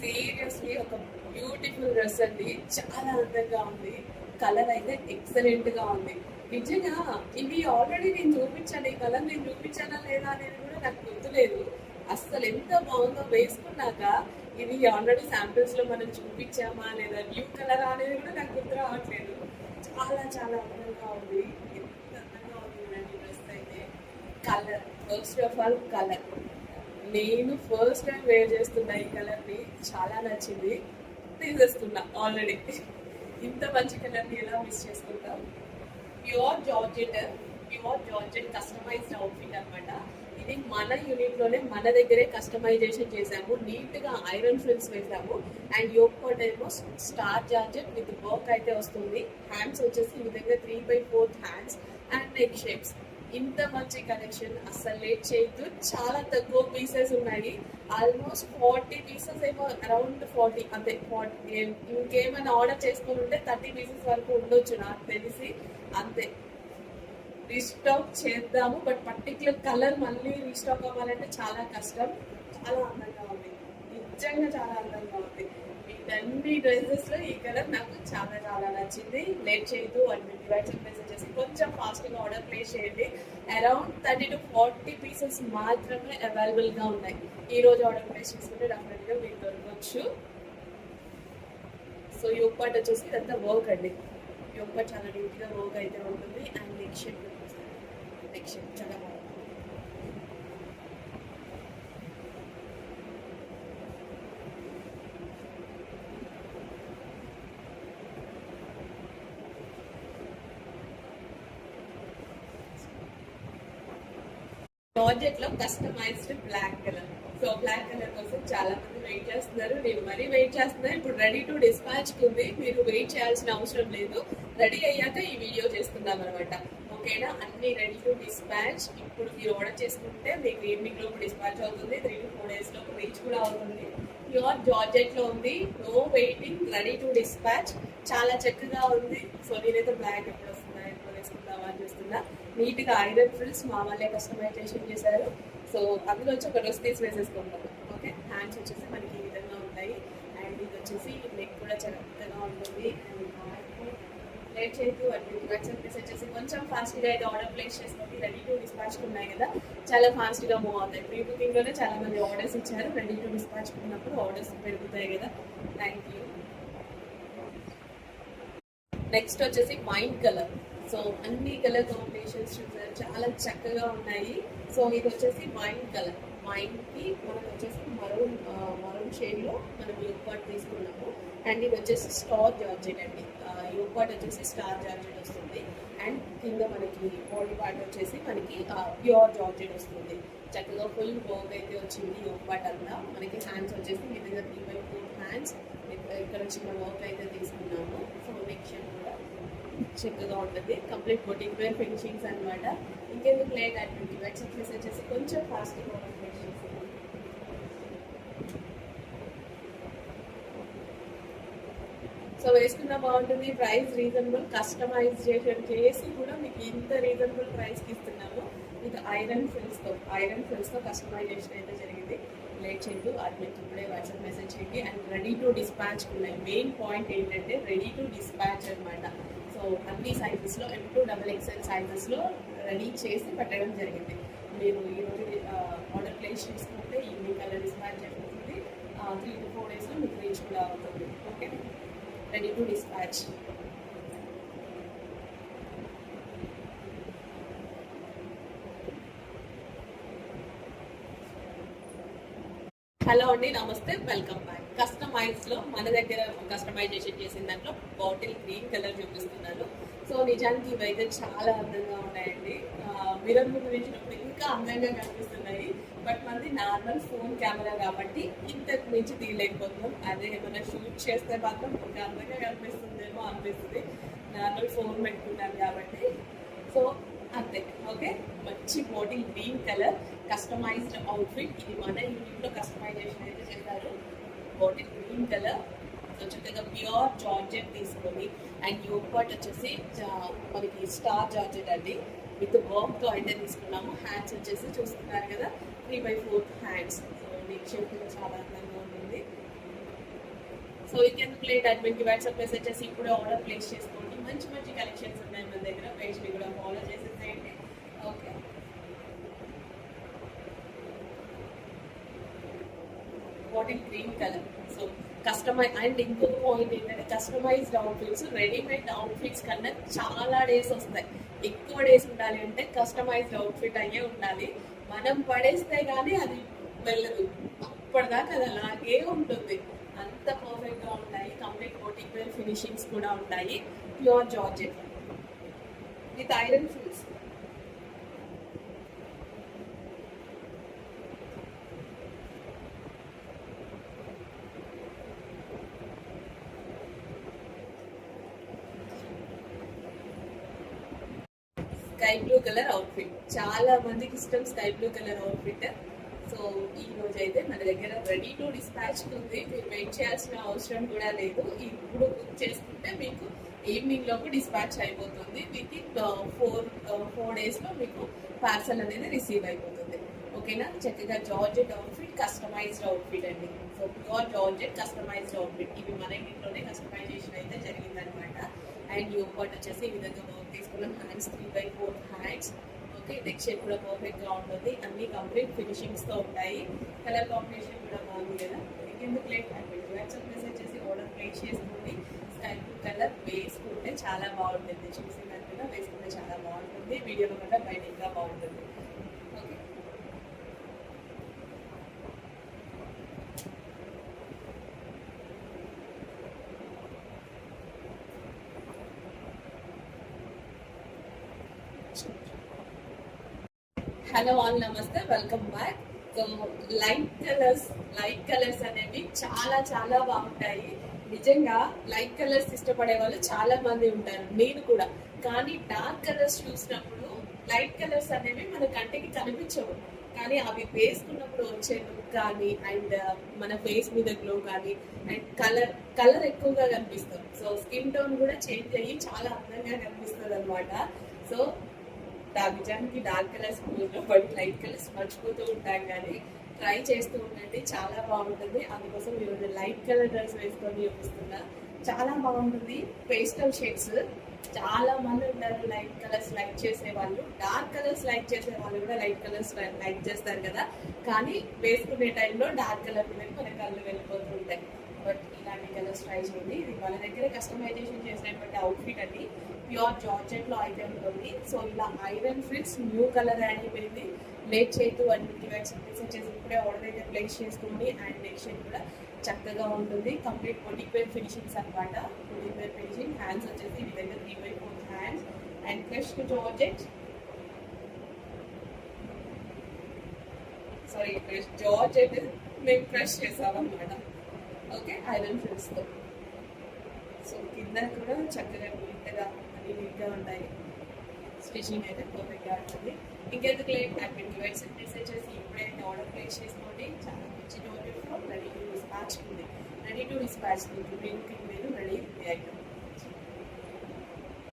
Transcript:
Seriously ఒక beautiful dress అండి. చాలా అందంగా ఉంది. కలర్ అయితే ఎక్సలెంట్ గా ఉంది. నిజంగా ఇవి ఆల్రెడీ నేను చూపించాను. ఈ కలర్ నేను చూపించానా లేదా అనేది కూడా నాకు గుర్తులేదు. అస్సలు ఎంత బాగుందో వేసుకున్నాక. ఇది ఆల్రెడీ శాంపిల్స్ లో మనం చూపించామా లేదా న్యూ కలర్ అనేది కూడా నాకు గుర్తు రావట్లేదు. చాలా చాలా అందంగా ఉంది. ఎంత అందంగా ఉంది డ్రెస్ అయితే. Colour, first of all colour, నేను ఫస్ట్ టైం వేర్ చేస్తున్నా ఈ కలర్ని. చాలా నచ్చింది, తీసేస్తున్నా ఆల్రెడీ. ఇంత మంచి కలర్ని ఎలా మిస్ చేసుకుంటాం. ప్యూర్ జార్జెట్ కస్టమైజ్డ్ అవుట్ఫిట్ అనమాట. ఇది మన యూనిట్ లోనే మన దగ్గరే కస్టమైజేషన్ చేసాము. నీట్ గా ఐరన్ ఫ్రిల్స్ వేసాము. అండ్ యోక్ పార్ట్ ఏమో స్టార్ జార్జెట్ విత్ వర్క్ అయితే వస్తుంది. హ్యాండ్స్ వచ్చేసి మీ దగ్గర 3/4 హ్యాండ్స్ అండ్ నెక్ షేప్స్. ఇంత మంచి కలెక్షన్ అస్సలు లేట్ చేయొద్దు. చాలా తక్కువ పీసెస్ ఉన్నాయి. ఆల్మోస్ట్ 40 పీసెస్ ఏమో, అరౌండ్ 40 అంతే. 40 ఇంకేమైనా ఆర్డర్ చేసుకుని ఉంటే 30 పీసెస్ వరకు ఉండొచ్చు నాకు తెలిసి. అంతే, రీస్టాక్ చేద్దాము. బట్ పర్టికులర్ కలర్ మళ్ళీ రీస్టాక్ అవ్వాలంటే చాలా కష్టం. చాలా అందంగా ఉంది, నిజంగా చాలా అందంగా ఉంది. వీటన్ని డ్రెస్సెస్ లో ఈ కలర్ నాకు చాలా చాలా నచ్చింది. లేట్ చేయదు. అండ్ డివైడ్స్ మెసేజ్ చేసి కొంచెం ఫాస్ట్గా ఆర్డర్ ప్లేస్ చేయండి. అరౌండ్ 30 to 40 పీసెస్ మాత్రమే అవైలబుల్ గా ఉన్నాయి. ఈ రోజు ఆర్డర్ ప్లేస్ చేసుకుంటే డెఫినెట్ గా మీకు దొరకవచ్చు. సో యోగ్ పార్ట్ వచ్చేసి ఇదంతా వర్క్ అండి. యోగ్ పార్ట్ చాలా నీట్గా వర్క్ అయితే ఉంటుంది. అండ్ నెక్ షేప్ చాలా బాగుంది. జార్జెట్ లో customised black colour. So black colour కోసం చాలా మంది వెయిట్ చేస్తున్నారు. నేను మరీ వెయిట్ చేస్తున్నాను. ఇప్పుడు రెడీ టు డిస్పాచ్ ఉంది. మీరు వెయిట్ చేయాల్సిన అవసరం లేదు. రెడీ అయ్యాక ఈ వీడియో చేస్తున్నాం అనమాట. ఓకేనా? అన్ని రెడీ టు డిస్పాచ్. ఇప్పుడు మీరు ఆర్డర్ చేసుకుంటే మీకు ఈవినింగ్ లోపు డిస్పాచ్ అవుతుంది. 3 to 4 days లోపు రీచ్ కూడా అవుతుంది. ప్యూర్ జార్జెట్ లో ఉంది. No waiting, ready to dispatch. చాలా చక్కగా ఉంది. సో నేనైతే బ్లాక్ ఎప్పుడు వస్తుందా, ఎప్పుడు వేసుకుందామా అని చూస్తున్నా. నీట్ గా ఐరన్ ఫ్రిల్స్ మా వాళ్ళే కస్టమైజేషన్ చేశారు. సో అందులో వచ్చి ఒక డ్రెస్ తీసి వేసేసుకుంటాము. ఓకే, హ్యాండ్స్ వచ్చేసి మనకి ఈ విధంగా ఉంటాయి. అండ్ ఇది వచ్చేసి నెక్ కూడా చాలా పెద్దగా ఉంటుంది. అండ్ లేట్ చేయొద్దు. అటు వాట్సాప్ మెసేజ్ చేసి కొంచెం ఫాస్ట్గా అయితే ఆర్డర్ ప్లేస్ చేసుకోండి. రెడీ టు డిస్పాచ్ ఉన్నాయి కదా, చాలా ఫాస్ట్గా మూవ్ అవుతాయి. ప్రీ బుకింగ్లోనే చాలా మంది ఆర్డర్స్ ఇచ్చారు. రెడీ టు డిస్పాచ్ ఉన్నప్పుడు ఆర్డర్స్ పెరుగుతాయి కదా. Thank you. నెక్స్ట్ వచ్చేసి వైన్ కలర్. సో అన్ని కలర్ కాంబినేషన్స్ చూసారు, చాలా చక్కగా ఉన్నాయి. సో ఇది వచ్చేసి వైన్ కలర్. వైన్ కి మనకు వచ్చేసి మరూన్ షేడ్ లో మనం యోగ్ పార్ట్ తీసుకున్నాము. అండ్ ఇది వచ్చేసి స్టార్ జార్జెట్ అండి. యోగ్ పార్ట్ వచ్చేసి స్టార్ జార్జెట్ వస్తుంది. అండ్ కింద మనకి బాడీ పార్ట్ వచ్చేసి మనకి ప్యూర్ జార్జెట్ వస్తుంది. చక్కగా ఫుల్ వర్క్ అయితే వచ్చింది యోగ్ పార్ట్ అంతా. మనకి హ్యాండ్స్ వచ్చేసి మీ దగ్గర 3/4 హ్యాండ్స్. ఇక్కడ చిన్న వర్క్ అయితే తీసుకున్నాము. సో నెక్ షేప్ కూడా చక్కగా ఉంటుంది. కంప్లీట్ బొటిక్ వేర్ ఫినిషింగ్స్ అనమాట. ఇంకెందుకు లేట్ అటువంటి వాట్సాప్ మెసేజ్ చేసి కొంచెం ఫాస్ట్గా ఆర్డర్ చేసి. సో వేసుకున్నా బాగుంటుంది. Price reasonable. కస్టమైజేషన్ చేసి కూడా మీకు ఇంత రీజనబుల్ ప్రైస్కి ఇస్తున్నాము. ఇది ఐరన్ ఫ్రిల్స్తో కస్టమైజేషన్ అయితే జరిగింది. లేట్ చేయదు. అది మీకు ఇప్పుడే వాట్సాప్ మెసేజ్ చేయండి. అండ్ రెడీ టు డిస్పాచ్ ఉన్నాయి. మెయిన్ పాయింట్ ఏంటంటే రెడీ టు డిస్పాచ్ అనమాట. సో అన్ని సైజెస్లో M to XXL సైజెస్లో రెడీ చేసి పెట్టడం జరిగింది. మీరు ఈరోజు ఆర్డర్ ప్లేస్ చేసుకుంటే ఈవినింగ్ కలర్ డిస్పాచ్ అయిపోతుంది. 3 to 4 daysలో మీకు రీచ్ కూడా అవుతుంది. Okay, ready to dispatch. Hello అండి, నమస్తే, వెల్కమ్ బ్యాక్. కస్టమైజ్ లో మన దగ్గర కస్టమైజేషన్ చేసిన దాంట్లో బాటిల్ గ్రీన్ కలర్ చూపిస్తున్నాను. సో నిజానికి ఇవైతే చాలా అందంగా ఉన్నాయండి. మిర్రర్ ముందు వేసినప్పుడు ఇంకా అందంగా కనిపిస్తున్నాయి. బట్ మనది నార్మల్ ఫోన్ కెమెరా కాబట్టి ఇంతకు మించి తీయలేకపోతున్నాం. అదే ఏమైనా షూట్ చేస్తే మాత్రం ఇంకా అందంగా కనిపిస్తుందేమో అనిపిస్తుంది. నార్మల్ ఫోన్ పెట్టుకున్నాను కాబట్టి. సో అంతే. ఓకే, మంచి bottle green colour customised outfit. ఇది మన యూనిట్లో కస్టమైజేషన్ అయితే చేశారు. Bottle green colour. సో చక్కగా ప్యూర్ జార్జెట్ తీసుకొని అండ్ యోగ్ పార్ట్ వచ్చేసి మనకి స్టార్ జార్జెట్ అండి విత్ వర్క్తో అయితే తీసుకున్నాము. హ్యాండ్స్ వచ్చేసి చూస్తున్నారు కదా 3/4 హ్యాండ్స్. సో నెక్ షేప్ కూడా చాలా అందంగా ఉంటుంది. సో ఇంకెందుకు లేట్ అడ్మిన్కి వాట్సాప్ మెసేజ్ చేసి ఇప్పుడు ఆర్డర్ ప్లేస్ చేసుకోండి. మంచి మంచి కలెక్షన్స్ ఉన్నాయి మన దగ్గర. పేజ్ని కూడా ఫాలో చేసేసేయండి. Okay, bottle green colour. So customise and ఇంకొక పాయింట్ ఏంటంటే కస్టమైజ్డ్ అవుట్ఫిట్స్ రెడీమేడ్ అవుట్ఫిట్స్ కన్నా చాలా డేస్ వస్తాయి. ఎక్కువ డేస్ ఉండాలి అంటే కస్టమైజ్డ్ అవుట్ఫిట్ అయ్యే ఉండాలి. మనం పడేస్తే కానీ అది వెళ్ళదు, అప్పటిదాకా అది అలాగే ఉంటుంది. అంత పర్ఫెక్ట్గా ఉంటాయి. కంప్లీట్ బోటిక్ వేర్ ఫినిషింగ్స్ కూడా ఉంటాయి. Pure georgette with iron frills. Sky blue colour outfit, చాలా మందికి ఇష్టం sky blue colour outfit. So ఈ రోజు అయితే మన దగ్గర రెడీ టు డిస్పాచ్ ఉంది. మీరు వెయిట్ చేయాల్సిన అవసరం కూడా లేదు. ఇప్పుడు బుక్ చేసుకుంటే మీకు ఈవినింగ్ లోపు డిస్పాచ్ అయిపోతుంది. విత్ ఇన్ 4 days లో మీకు పార్సల్ అనేది రిసీవ్ అయిపోతుంది. ఓకేనా, చక్కగా జార్జెట్ అవుట్ఫిట్, కస్టమైజ్డ్ అవుట్ఫిట్ అండి. So pure georgette customised outfit, ఇవి మన ఇంట్లోనే కస్టమైజేషన్ అయితే జరిగిందనమాట. అండ్ యోగ్ పార్ట్ వచ్చేసి ఈ విధంగా వర్క్ తీసుకున్నాం. Hands 3/4 hands. Okay, neck shape కూడా పర్ఫెక్ట్గా ఉంటుంది. అన్ని కంప్లీట్ ఫినిషింగ్స్తో ఉంటాయి. కలర్ కాంబినేషన్ కూడా బాగుంది కదా. ఎందుకు లేట్ అయిపోయింది, వాట్సాప్ మెసేజ్ చేసి ఆర్డర్ ప్లేస్ చేసుకోండి. స్కై బ్లూ కలర్ వేసుకుంటే చాలా బాగుంటుంది. చూసినట్టుగా వేసుకుంటే చాలా బాగుంటుంది. వీడియోలో కూడా బయట ఇంకా బాగుంటుంది. ఓకే, హలో ఆల్, నమస్తే, welcome back. So light colours అనేవి చాలా చాలా బాగుంటాయి. నిజంగా లైట్ కలర్స్ ఇష్టపడే వాళ్ళు చాలా మంది ఉంటారు, నేను కూడా. కానీ డార్క్ కలర్స్ చూసినప్పుడు లైట్ కలర్స్ అనేవి మన కంటికి కనిపించవు, కానీ అవి వేసుకున్నప్పుడు వచ్చే లుక్ కానీ అండ్ మన ఫేస్ మీద గ్లో కానీ అండ్ కలర్ ఎక్కువగా కనిపిస్తుంది. సో స్కిన్ టోన్ కూడా చేంజ్ అయ్యి చాలా అందంగా కనిపిస్తుంది అనమాట. సో నిజానికి డార్క్ కలర్స్ పడి లైట్ కలర్స్ మర్చిపోతూ ఉంటాం, కానీ ట్రై చేస్తూ ఉండండి, చాలా బాగుంటుంది. అందుకోసం ఈరోజు లైట్ కలర్ డ్రెస్ వేసుకొని చూపిస్తున్నా. చాలా బాగుంటుంది. పేస్టల్ షేడ్స్, చాలా మంది ఉంటారు లైట్ కలర్స్ లైక్ చేసే వాళ్ళు. డార్క్ కలర్స్ లైక్ చేసే వాళ్ళు కూడా లైట్ కలర్స్ లైక్ చేస్తారు కదా, కానీ వేసుకునే టైంలో డార్క్ కలర్ మీద మన కళ్ళు వెళ్ళిపోతుంటాయి. బట్ ఇలాంటి కలర్స్ ట్రై చేయండి. ఇది వాళ్ళ దగ్గర కస్టమైజేషన్ చేసినటువంటి అవుట్ఫిట్ అని ప్యూర్ జార్జెట్ లో అయితే ఉంటుంది. సో ఇలా ఐరన్ ఫ్రిల్స్ న్యూ కలర్ అయిపోయింది. లేట్ చేయొద్దు, అన్నింటి మెసేజ్ చేసి ఇప్పుడే ఆర్డర్ అయితే ప్లేస్ చేసుకోండి. అండ్ నెక్స్ట్ కూడా చక్కగా ఉంటుంది. కంప్లీట్ బోటిక్ వేర్ ఫినిషింగ్స్ అనమాట. Boutique wear finishing. హ్యాండ్స్ వచ్చేసి మీ దగ్గర 3/4 hands and crush georgette. Sorry, georgette మేము క్రష్ చేసామన్నమాట. ఓకే, ఐరన్ ఫ్రిల్స్తో. సో కింద కూడా చక్కగా నీట్గా అన్ని నీట్గా ఉంటాయి. స్టిచింగ్ అయితే పర్ఫెక్ట్గా ఉంటుంది. ఇంకెందుకు లేట్ అడ్మిట్ వాట్సాప్ మెసేజ్ చేసి ఇప్పుడైతే ఆర్డర్ ప్లేస్ చేసుకోండి. చాలా మంచి జార్జెట్ రెడీ టు డిస్పాచ్ ఉంది. రెడీ టు డిస్పాచ్ మీకు రెడీ ఐటమ్.